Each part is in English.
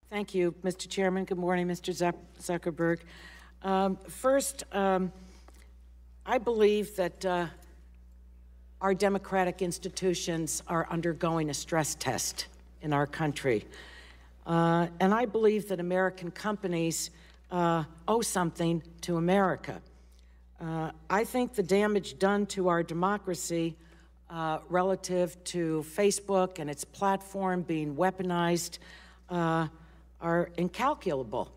Thank you, Mr. Chairman. Good morning, Mr. Zuckerberg. First, I believe that our democratic institutions are undergoing a stress test in our country. And I believe that American companies owe something to America. I think the damage done to our democracy relative to Facebook and its platform being weaponized are incalculable.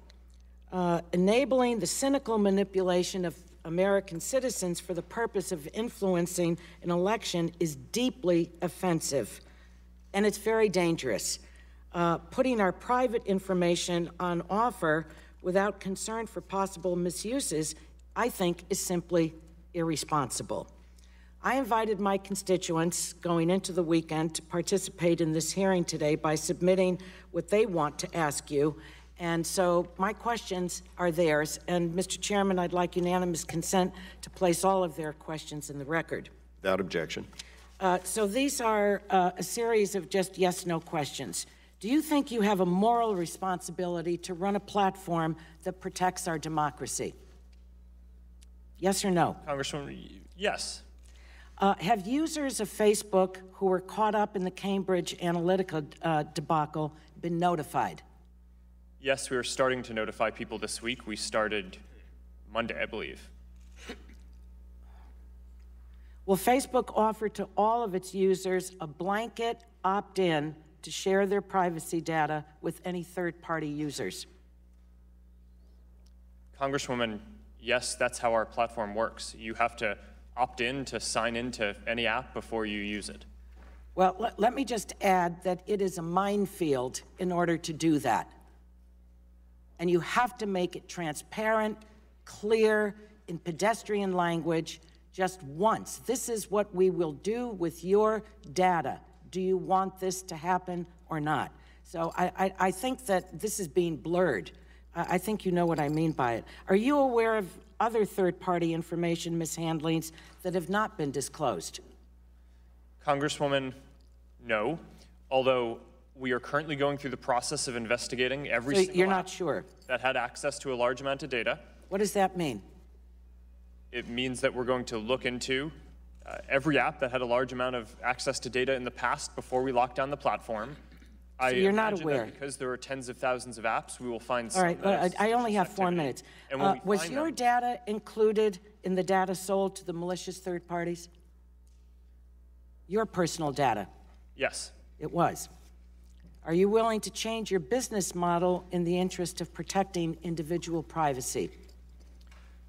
Enabling the cynical manipulation of American citizens for the purpose of influencing an election is deeply offensive, and it's very dangerous. Putting our private information on offer without concern for possible misuses, I think, is simply irresponsible. I invited my constituents going into the weekend to participate in this hearing today by submitting what they want to ask you. And so my questions are theirs. And Mr. Chairman, I'd like unanimous consent to place all of their questions in the record. Without objection. So these are a series of just yes/no questions. Do you think you have a moral responsibility to run a platform that protects our democracy? Yes or no? Congresswoman, yes. Have users of Facebook who were caught up in the Cambridge Analytica debacle been notified? Yes, we are starting to notify people this week. We started Monday, I believe. Will Facebook offer to all of its users a blanket opt-in to share their privacy data with any third-party users? Congresswoman, yes, that's how our platform works. You have to opt in to sign into any app before you use it. Well, let me just add that it is a minefield in order to do that. And you have to make it transparent, clear, in pedestrian language just once. This is what we will do with your data. Do you want this to happen or not? So I think that this is being blurred. I think you know what I mean by it. Are you aware of other third-party information mishandlings that have not been disclosed? Congresswoman, no. Although we are currently going through the process of investigating every single you're not app sure that had access to a large amount of data. What does that mean? It means that we're going to look into every app that had a large amount of access to data in the past before we locked down the platform. So you're not aware. That because there are tens of thousands of apps, we will find some. All right, I only have 4 minutes. Was your data included in the data sold to the malicious third parties? Your personal data? Yes. It was. Are you willing to change your business model in the interest of protecting individual privacy?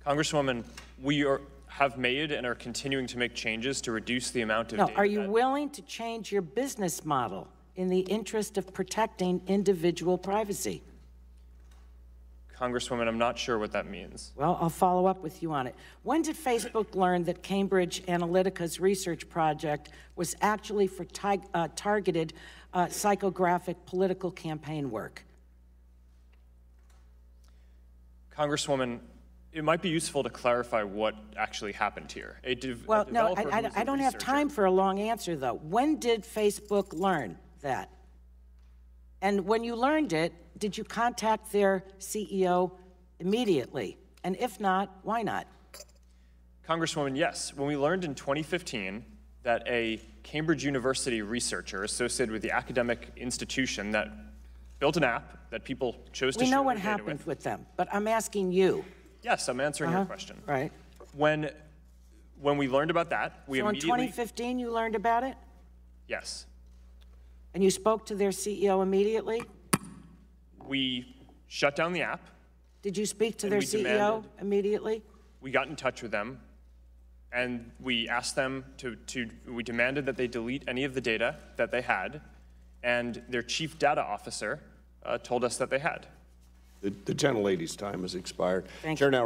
Congresswoman, we have made and are continuing to make changes to reduce the amount of data. Are you willing to change your business model in the interest of protecting individual privacy? Congresswoman, I'm not sure what that means. Well, I'll follow up with you on it. When did Facebook learn that Cambridge Analytica's research project was actually for targeted psychographic political campaign work? Congresswoman, it might be useful to clarify what actually happened here. Well, no, I don't have time for a long answer, though. When did Facebook learn that? And when you learned it, did you contact their CEO immediately? And if not, why not? Congresswoman, yes. When we learned in 2015 that a Cambridge University researcher associated with the academic institution that built an app that people chose to share We know what data happened with them, but I'm asking you. Yes, I'm answering your question. Right. When we learned about that, we immediately... So in 2015 you learned about it? Yes. And you spoke to their CEO immediately? We shut down the app. Did you speak to their CEO immediately? We got in touch with them, and we asked them we demanded that they delete any of the data that they had, and their chief data officer told us that they had. The gentlelady's time has expired. Thank you. Chair now